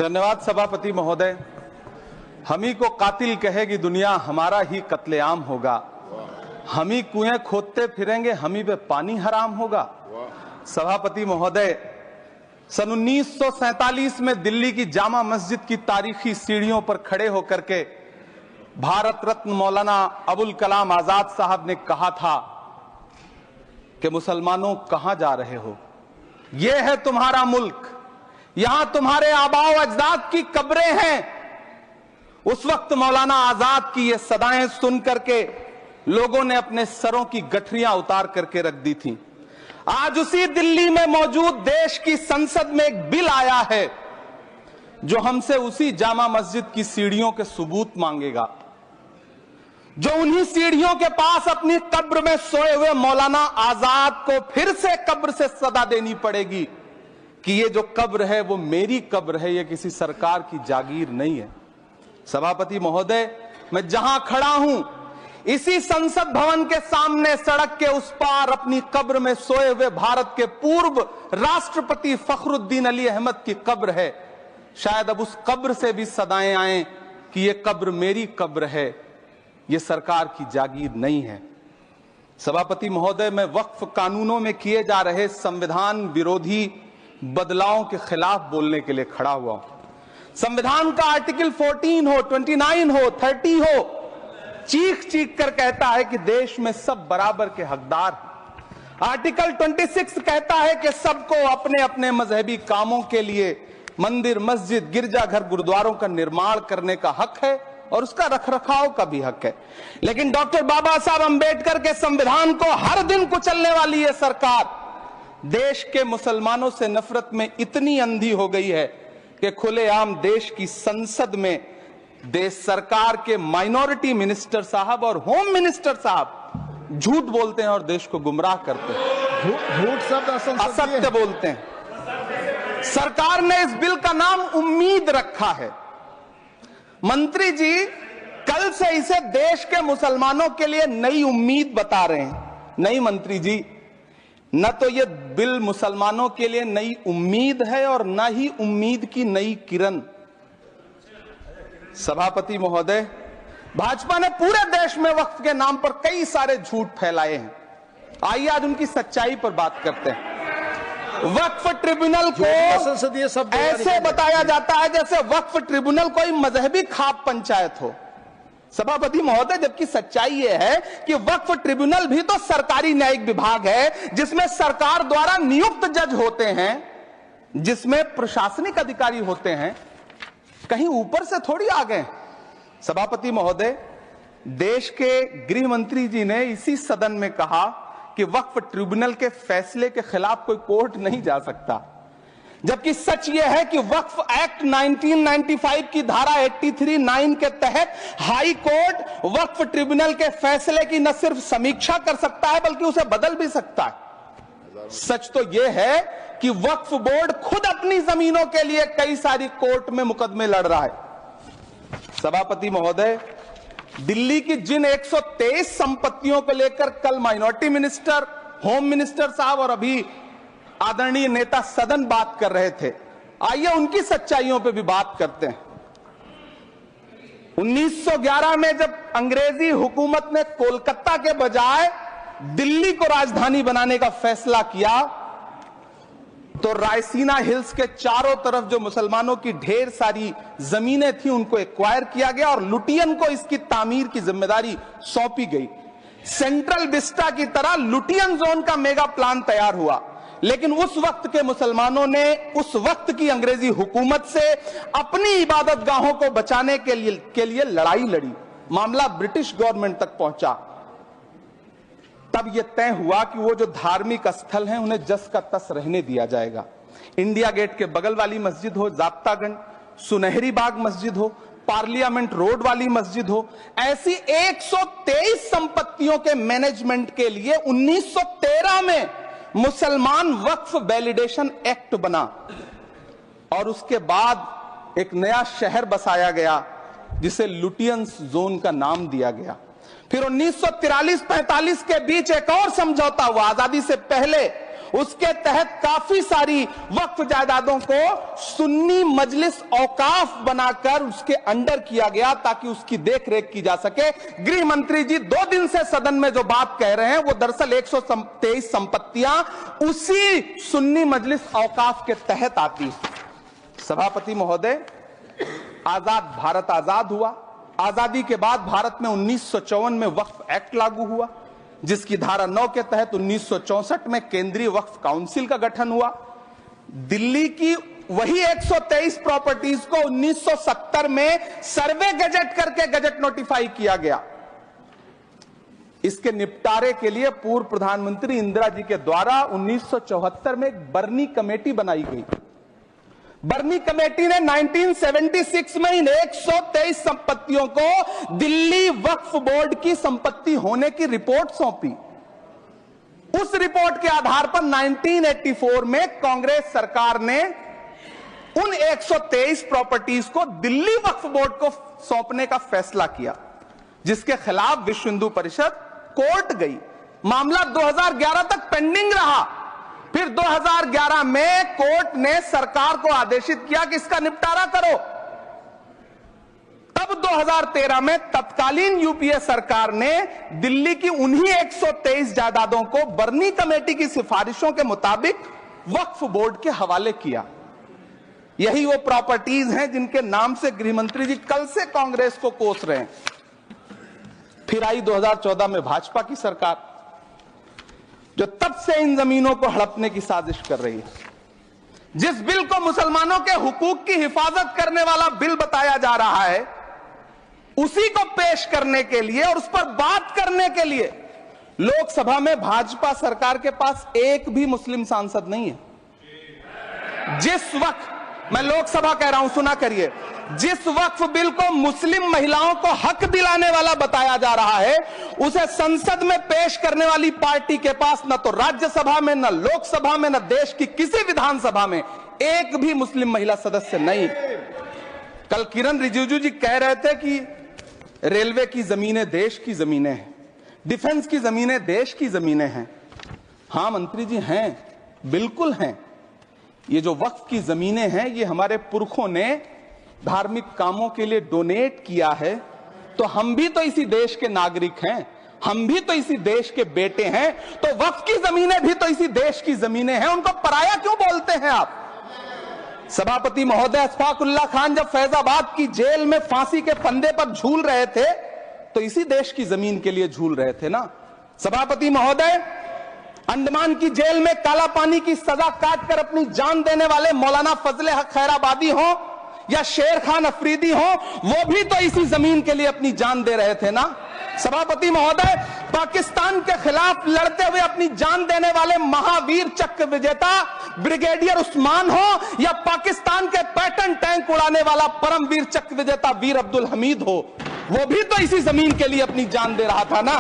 धन्यवाद सभापति महोदय। हम ही को कातिल कहेगी दुनिया, हमारा ही कत्लेआम होगा। हम ही कुएं खोदते फिरेंगे, हम ही पे पानी हराम होगा। सभापति महोदय, सन 1947 में दिल्ली की जामा मस्जिद की तारीखी सीढ़ियों पर खड़े होकर के भारत रत्न मौलाना अबुल कलाम आजाद साहब ने कहा था कि मुसलमानों कहां जा रहे हो, यह है तुम्हारा मुल्क, यहां तुम्हारे आबाओ अजदाद की कब्रें हैं। उस वक्त मौलाना आजाद की ये सदाएं सुन करके लोगों ने अपने सरों की गठरियां उतार करके रख दी थी। आज उसी दिल्ली में मौजूद देश की संसद में एक बिल आया है जो हमसे उसी जामा मस्जिद की सीढ़ियों के सबूत मांगेगा, जो उन्हीं सीढ़ियों के पास अपनी कब्र में सोए हुए मौलाना आजाद को फिर से कब्र से सदा देनी पड़ेगी कि ये जो कब्र है वो मेरी कब्र है, ये किसी सरकार की जागीर नहीं है। सभापति महोदय, मैं जहां खड़ा हूं इसी संसद भवन के सामने सड़क के उस पार अपनी कब्र में सोए हुए भारत के पूर्व राष्ट्रपति फखरुद्दीन अली अहमद की कब्र है। शायद अब उस कब्र से भी सदाएं आए कि ये कब्र मेरी कब्र है, ये सरकार की जागीर नहीं है। सभापति महोदय, मैं वक्फ कानूनों में किए जा रहे संविधान विरोधी बदलावों के खिलाफ बोलने के लिए खड़ा हुआ हूं। संविधान का आर्टिकल 14 हो, 29 हो, 30 हो, चीख चीख कर कहता है कि देश में सब बराबर के हकदार हैं। आर्टिकल 26 कहता है कि सबको अपने अपने मजहबी कामों के लिए मंदिर, मस्जिद, गिरजाघर, गुरुद्वारों का निर्माण करने का हक है और उसका रखरखाव का भी हक है। लेकिन डॉक्टर बाबा साहब अंबेडकर के संविधान को हर दिन कुचलने वाली ये सरकार देश के मुसलमानों से नफरत में इतनी अंधी हो गई है कि खुलेआम देश की संसद में देश सरकार के माइनॉरिटी मिनिस्टर साहब और होम मिनिस्टर साहब झूठ बोलते हैं और देश को गुमराह करते हैं, झूठ शब्द असत्य बोलते हैं। सरकार ने इस बिल का नाम उम्मीद रखा है। मंत्री जी कल से इसे देश के मुसलमानों के लिए नई उम्मीद बता रहे हैं। नहीं मंत्री जी, न तो ये बिल मुसलमानों के लिए नई उम्मीद है और न ही उम्मीद की नई किरण। सभापति महोदय, भाजपा ने पूरे देश में वक्फ के नाम पर कई सारे झूठ फैलाए हैं। आइए आज उनकी सच्चाई पर बात करते हैं। वक्फ ट्रिब्यूनल को ऐसे बताया जाता है जैसे वक्फ ट्रिब्यूनल कोई मजहबी खाप पंचायत हो। सभापति महोदय, जबकि सच्चाई यह है कि वक्फ ट्रिब्यूनल भी तो सरकारी न्यायिक विभाग है जिसमें सरकार द्वारा नियुक्त जज होते हैं, जिसमें प्रशासनिक अधिकारी होते हैं, कहीं ऊपर से थोड़ी आ गए। सभापति महोदय, देश के गृह मंत्री जी ने इसी सदन में कहा कि वक्फ ट्रिब्यूनल के फैसले के खिलाफ कोई कोर्ट नहीं जा सकता, जबकि सच यह है कि वक्फ एक्ट 1995 की धारा 83(9) के तहत हाई कोर्ट वक्फ ट्रिब्यूनल के फैसले की न सिर्फ समीक्षा कर सकता है बल्कि उसे बदल भी सकता है। सच तो यह है कि वक्फ बोर्ड खुद अपनी जमीनों के लिए कई सारी कोर्ट में मुकदमे लड़ रहा है। सभापति महोदय, दिल्ली की जिन 123 संपत्तियों को लेकर कल माइनॉरिटी मिनिस्टर, होम मिनिस्टर साहब और अभी आदरणीय नेता सदन बात कर रहे थे, आइए उनकी सच्चाइयों पे भी बात करते हैं। 1911 में जब अंग्रेजी हुकूमत ने कोलकाता के बजाय दिल्ली को राजधानी बनाने का फैसला किया तो रायसीना हिल्स के चारों तरफ जो मुसलमानों की ढेर सारी जमीनें थी उनको एक्वायर किया गया और लुटियन को इसकी तामीर की जिम्मेदारी सौंपी गई। सेंट्रल विस्टा की तरह लुटियन जोन का मेगा प्लान तैयार हुआ, लेकिन उस वक्त के मुसलमानों ने उस वक्त की अंग्रेजी हुकूमत से अपनी इबादत गाहों को बचाने के लिए लड़ाई लड़ी। मामला ब्रिटिश गवर्नमेंट तक पहुंचा। तब यह तय हुआ कि वो जो धार्मिक स्थल हैं उन्हें जस का तस रहने दिया जाएगा। इंडिया गेट के बगल वाली मस्जिद हो, जाप्तागंज, सुनहरी बाग मस्जिद हो, पार्लियामेंट रोड वाली मस्जिद हो, ऐसी 123 संपत्तियों के मैनेजमेंट के लिए 1913 में मुसलमान वक्फ वैलिडेशन एक्ट बना और उसके बाद एक नया शहर बसाया गया जिसे लुटियंस जोन का नाम दिया गया। फिर 1943-45 के बीच एक और समझौता हुआ। आजादी से पहले उसके तहत काफी सारी वक्फ जायदादों को सुन्नी मजलिस औकाफ बनाकर उसके अंडर किया गया ताकि उसकी देखरेख की जा सके। गृह मंत्री जी 2 दिन से सदन में जो बात कह रहे हैं वो दरअसल 123 संपत्तियां उसी सुन्नी मजलिस औकाफ के तहत आती है। सभापति महोदय, आजाद भारत आजाद हुआ। आजादी के बाद भारत में 1954 में वक्फ एक्ट लागू हुआ, जिसकी धारा 9 के तहत 1964 में केंद्रीय वक्फ काउंसिल का गठन हुआ। दिल्ली की वही 123 प्रॉपर्टीज को 1970 में सर्वे गजट करके गजट नोटिफाई किया गया। इसके निपटारे के लिए पूर्व प्रधानमंत्री इंदिरा जी के द्वारा 1974 में एक बर्नी कमेटी बनाई गई। बर्नी कमेटी ने 1976 में इन 123 संपत्तियों को दिल्ली वक्फ बोर्ड की संपत्ति होने की रिपोर्ट सौंपी। उस रिपोर्ट के आधार पर 1984 में कांग्रेस सरकार ने उन 123 प्रॉपर्टीज को दिल्ली वक्फ बोर्ड को सौंपने का फैसला किया, जिसके खिलाफ विश्व हिंदू परिषद कोर्ट गई। मामला 2011 तक पेंडिंग रहा। फिर 2011 में कोर्ट ने सरकार को आदेशित किया कि इसका निपटारा करो। तब 2013 में तत्कालीन यूपीए सरकार ने दिल्ली की उन्हीं 123 जायदादों को बर्नी कमेटी की सिफारिशों के मुताबिक वक्फ बोर्ड के हवाले किया। यही वो प्रॉपर्टीज हैं जिनके नाम से गृहमंत्री जी कल से कांग्रेस को कोस रहे हैं। फिर आई 2014 में भाजपा की सरकार, जो तब से इन जमीनों को हड़पने की साजिश कर रही है। जिस बिल को मुसलमानों के हुकूक की हिफाजत करने वाला बिल बताया जा रहा है, उसी को पेश करने के लिए और उस पर बात करने के लिए लोकसभा में भाजपा सरकार के पास एक भी मुस्लिम सांसद नहीं है। जिस वक्त, मैं लोकसभा कह रहा हूं, सुना करिए, जिस वक्फ बिल को मुस्लिम महिलाओं को हक दिलाने वाला बताया जा रहा है, उसे संसद में पेश करने वाली पार्टी के पास न तो राज्यसभा में, न लोकसभा में, न देश की किसी विधानसभा में एक भी मुस्लिम महिला सदस्य नहीं। कल किरण रिजिजू जी कह रहे थे कि रेलवे की जमीनें देश की जमीनें हैं, डिफेंस की जमीनें देश की जमीनें हैं। हां मंत्री जी, हैं, बिल्कुल हैं। ये जो वक्फ की जमीनें हैं, ये हमारे पुरखों ने धार्मिक कामों के लिए डोनेट किया है। तो हम भी तो इसी देश के नागरिक हैं, हम भी तो इसी देश के बेटे हैं। तो वक्फ की जमीनें भी तो इसी देश की जमीनें हैं, उनको पराया क्यों बोलते हैं आप? सभापति महोदय, अशफाकुल्लाह खान जब फैजाबाद की जेल में फांसी के फंदे पर झूल रहे थे, तो इसी देश की जमीन के लिए झूल रहे थे ना। सभापति महोदय, अंडमान की जेल में काला पानी की सजा काटकर अपनी जान देने वाले मौलाना फजले हक खैराबादी हो या शेर खान अफरीदी हो, वो भी तो इसी जमीन के लिए अपनी जान दे रहे थे ना। सभापति महोदय, पाकिस्तान के खिलाफ लड़ते हुए अपनी जान देने वाले महावीर चक्र विजेता ब्रिगेडियर उस्मान हो या पाकिस्तान के पैटर्न टैंक उड़ाने वाला परमवीर चक्र विजेता वीर अब्दुल हमीद हो, वो भी तो इसी जमीन के लिए अपनी जान दे रहा था ना।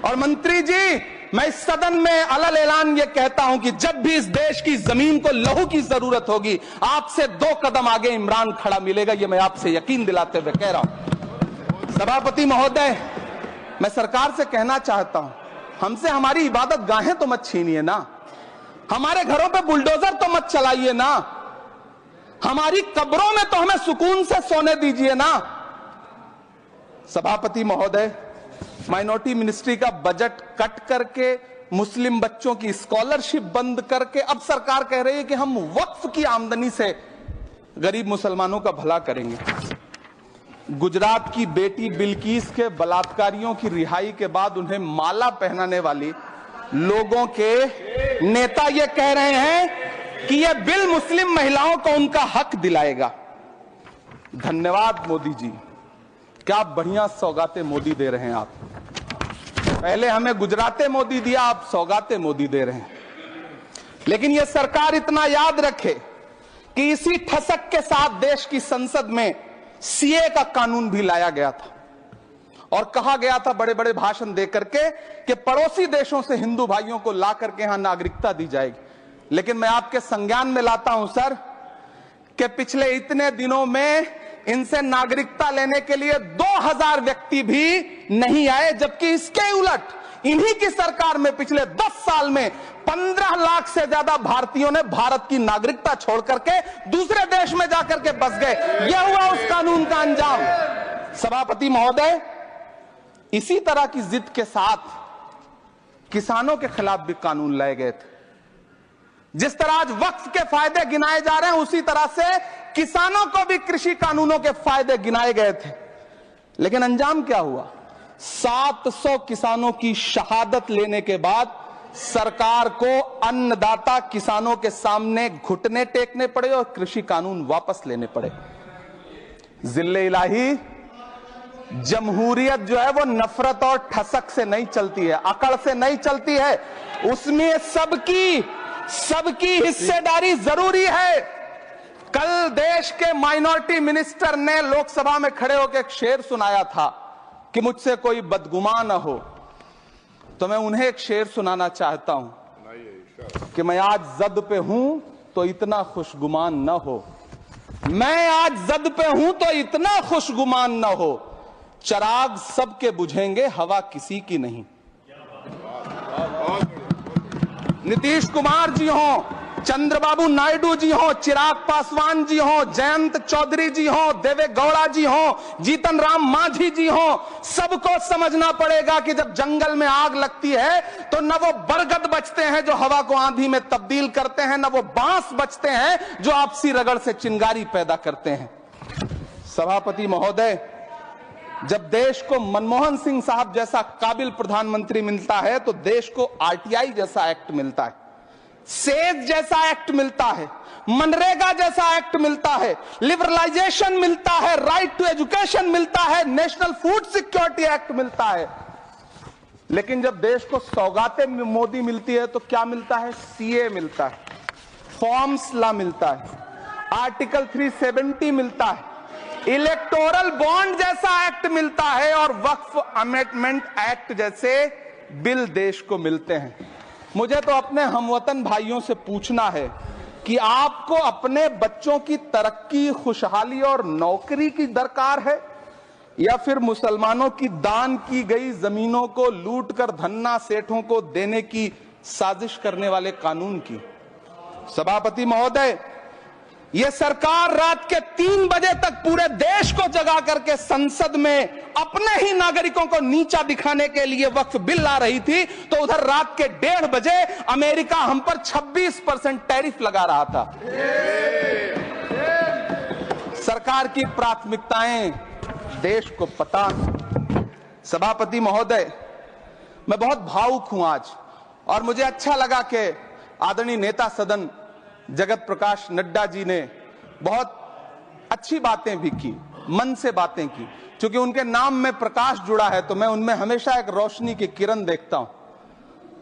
और मंत्री जी, मैं इस सदन में अलल ऐलान ये कहता हूं कि जब भी इस देश की जमीन को लहू की जरूरत होगी, आपसे 2 कदम आगे इमरान खड़ा मिलेगा। ये मैं आपसे यकीन दिलाते हुए कह रहा हूं। सभापति महोदय, मैं सरकार से कहना चाहता हूं, हमसे हमारी इबादत गाहें तो मत छीनिए ना, हमारे घरों पे बुलडोजर तो मत चलाइए ना, हमारी कब्रों में तो हमें सुकून से सोने दीजिए ना। सभापति महोदय, माइनॉरिटी मिनिस्ट्री का बजट कट करके, मुस्लिम बच्चों की स्कॉलरशिप बंद करके अब सरकार कह रही है कि हम वक्फ की आमदनी से गरीब मुसलमानों का भला करेंगे। गुजरात की बेटी बिल्किस के बलात्कारियों की रिहाई के बाद उन्हें माला पहनाने वाली लोगों के नेता ये कह रहे हैं कि यह बिल मुस्लिम महिलाओं को उनका हक दिलाएगा। धन्यवाद मोदी जी, क्या बढ़िया सौगातें मोदी दे रहे हैं आप। पहले हमें गुजराते मोदी दिया, आप सौगाते मोदी दे रहे हैं। लेकिन यह सरकार इतना याद रखे कि इसी ठसक के साथ देश की संसद में सीए का कानून भी लाया गया था और कहा गया था बड़े बड़े भाषण देकर के कि पड़ोसी देशों से हिंदू भाइयों को ला करके यहां नागरिकता दी जाएगी। लेकिन मैं आपके संज्ञान में लाता हूं सर कि पिछले इतने दिनों में इनसे नागरिकता लेने के लिए 2000 व्यक्ति भी नहीं आए, जबकि इसके उलट इन्हीं की सरकार में पिछले 10 साल में 15 लाख से ज्यादा भारतीयों ने भारत की नागरिकता छोड़ करके दूसरे देश में जाकर के बस गए। यह हुआ उस कानून का अंजाम। सभापति महोदय, इसी तरह की जिद के साथ किसानों के खिलाफ भी कानून लाए गए थे। जिस तरह आज वक्फ के फायदे गिनाए जा रहे हैं, उसी तरह से किसानों को भी कृषि कानूनों के फायदे गिनाए गए थे। लेकिन अंजाम क्या हुआ? 700 किसानों की शहादत लेने के बाद सरकार को अन्नदाता किसानों के सामने घुटने टेकने पड़े और कृषि कानून वापस लेने पड़े। जिल्ले इलाही, जमहूरियत जो है वो नफरत और ठसक से नहीं चलती है, अकड़ से नहीं चलती है। उसमें सबकी हिस्सेदारी जरूरी है। कल देश के माइनॉरिटी मिनिस्टर ने लोकसभा में खड़े होकर एक शेर सुनाया था कि मुझसे कोई बदगुमान न हो, तो मैं उन्हें एक शेर सुनाना चाहता हूं कि मैं आज जद पे हूं तो इतना खुशगुमान न हो, मैं आज जद पे हूं तो इतना खुशगुमान न हो, चराग सबके बुझेंगे हवा किसी की नहीं। नीतीश कुमार जी हो, चंद्रबाबू नायडू जी हो, चिराग पासवान जी हो, जयंत चौधरी जी हो, देवे गौड़ा जी हो, जीतन राम मांझी जी हो, सबको समझना पड़ेगा कि जब जंगल में आग लगती है तो न वो बरगद बचते हैं जो हवा को आंधी में तब्दील करते हैं, न वो बांस बचते हैं जो आपसी रगड़ से चिंगारी पैदा करते हैं। सभापति महोदय, जब देश को मनमोहन सिंह साहब जैसा काबिल प्रधानमंत्री मिलता है तो देश को आरटीआई जैसा एक्ट मिलता है, सेज जैसा एक्ट मिलता है, मनरेगा जैसा एक्ट मिलता है, लिबरलाइजेशन मिलता है, राइट टू एजुकेशन मिलता है, नेशनल फूड सिक्योरिटी एक्ट मिलता है। लेकिन जब देश को सौगातें मोदी मिलती है तो क्या मिलता है? सीए मिलता है, फॉर्म्स लॉ मिलता है, आर्टिकल 370 मिलता है, इलेक्टोरल बॉन्ड जैसा एक्ट मिलता है और वक्फ अमेंडमेंट एक्ट जैसे बिल देश को मिलते हैं। मुझे तो अपने हमवतन भाइयों से पूछना है कि आपको अपने बच्चों की तरक्की, खुशहाली और नौकरी की दरकार है या फिर मुसलमानों की दान की गई जमीनों को लूटकर धन्ना सेठों को देने की साजिश करने वाले कानून की? सभापति महोदय, यह सरकार रात के 3 बजे तक पूरे देश को जगा करके संसद में अपने ही नागरिकों को नीचा दिखाने के लिए वक्फ बिल ला रही थी, तो उधर रात के 1:30 बजे अमेरिका हम पर 26% टैरिफ लगा रहा था। सरकार की प्राथमिकताएं देश को पता। सभापति महोदय, मैं बहुत भावुक हूं आज, और मुझे अच्छा लगा कि आदरणीय नेता सदन जगत प्रकाश नड्डा जी ने बहुत अच्छी बातें भी की, मन से बातें की। क्योंकि उनके नाम में प्रकाश जुड़ा है तो मैं उनमें हमेशा एक रोशनी की किरण देखता हूं।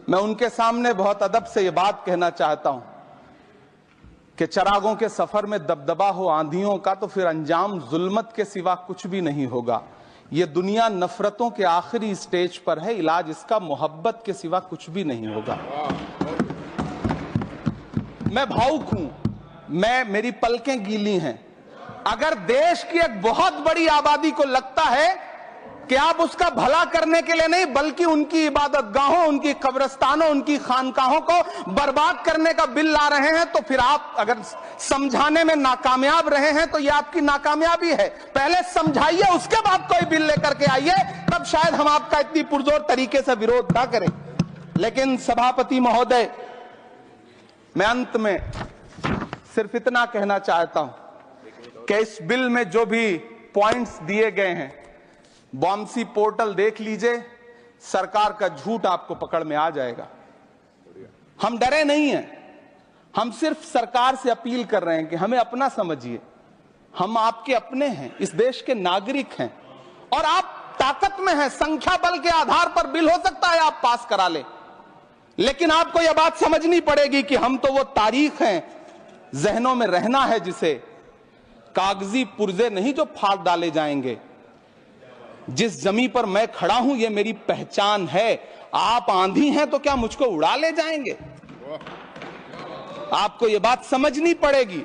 मैं उनके सामने बहुत अदब से यह बात कहना चाहता हूं कि चरागों के सफर में दबदबा हो आंधियों का तो फिर अंजाम जुल्मत के सिवा कुछ भी नहीं होगा। यह दुनिया नफरतों के आखिरी स्टेज पर है, इलाज इसका मोहब्बत के सिवा कुछ भी नहीं होगा। मैं भावुक हूं, मेरी पलकें गीली हैं। अगर देश की एक बहुत बड़ी आबादी को लगता है कि आप उसका भला करने के लिए नहीं बल्कि उनकी इबादतगाहों, उनकी कब्रिस्तानों, उनकी खानकाहों को बर्बाद करने का बिल ला रहे हैं, तो फिर आप अगर समझाने में नाकामयाब रहे हैं तो यह आपकी नाकामयाबी है। पहले समझाइए, उसके बाद कोई बिल लेकर के आइए, तब शायद हम आपका इतनी पुरजोर तरीके से विरोध ना करें। लेकिन सभापति महोदय, मैं अंत में सिर्फ इतना कहना चाहता हूं कि इस बिल में जो भी पॉइंट्स दिए गए हैं, बॉम्सी पोर्टल देख लीजिए, सरकार का झूठ आपको पकड़ में आ जाएगा। हम डरे नहीं हैं, हम सिर्फ सरकार से अपील कर रहे हैं कि हमें अपना समझिए। हम आपके अपने हैं, इस देश के नागरिक हैं, और आप ताकत में हैं। संख्या बल के आधार पर बिल हो सकता है आप पास करा ले, लेकिन आपको यह बात समझनी पड़ेगी कि हम तो वो तारीख हैं, जहनों में रहना है जिसे, कागजी पुर्जे नहीं जो फाड़ डाले जाएंगे। जिस जमीन पर मैं खड़ा हूं ये मेरी पहचान है। आप आंधी हैं तो क्या मुझको उड़ा ले जाएंगे? आपको यह बात समझनी पड़ेगी।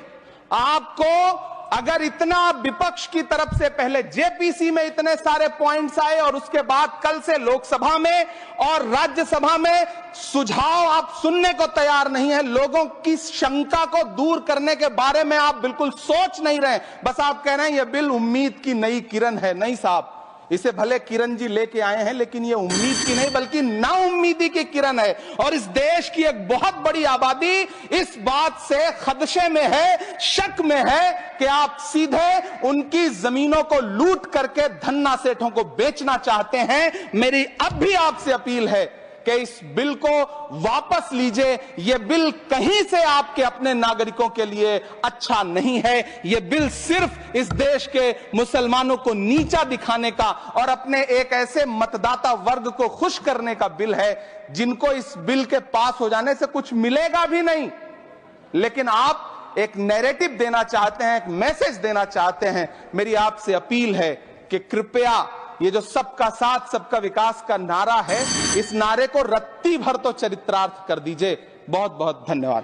आपको अगर इतना विपक्ष की तरफ से पहले जेपीसी में इतने सारे पॉइंट्स आए और उसके बाद कल से लोकसभा में और राज्यसभा में सुझाव आप सुनने को तैयार नहीं है, लोगों की शंका को दूर करने के बारे में आप बिल्कुल सोच नहीं रहे, बस आप कह रहे हैं यह बिल उम्मीद की नई किरण है। नहीं साहब, इसे भले किरण जी लेके आए हैं, लेकिन ये उम्मीद की नहीं बल्कि नाउम्मीदी की किरण है। और इस देश की एक बहुत बड़ी आबादी इस बात से खदशे में है, शक में है कि आप सीधे उनकी जमीनों को लूट करके धन्ना सेठों को बेचना चाहते हैं। मेरी अब भी आपसे अपील है कि इस बिल को वापस लीजिए। यह बिल कहीं से आपके अपने नागरिकों के लिए अच्छा नहीं है। यह बिल सिर्फ इस देश के मुसलमानों को नीचा दिखाने का और अपने एक ऐसे मतदाता वर्ग को खुश करने का बिल है जिनको इस बिल के पास हो जाने से कुछ मिलेगा भी नहीं। लेकिन आप एक नैरेटिव देना चाहते हैं, एक मैसेज देना चाहते हैं। मेरी आपसे अपील है कि कृपया ये जो सबका साथ सबका विकास का नारा है, इस नारे को रत्ती भर तो चरित्रार्थ कर दीजिए। बहुत बहुत धन्यवाद।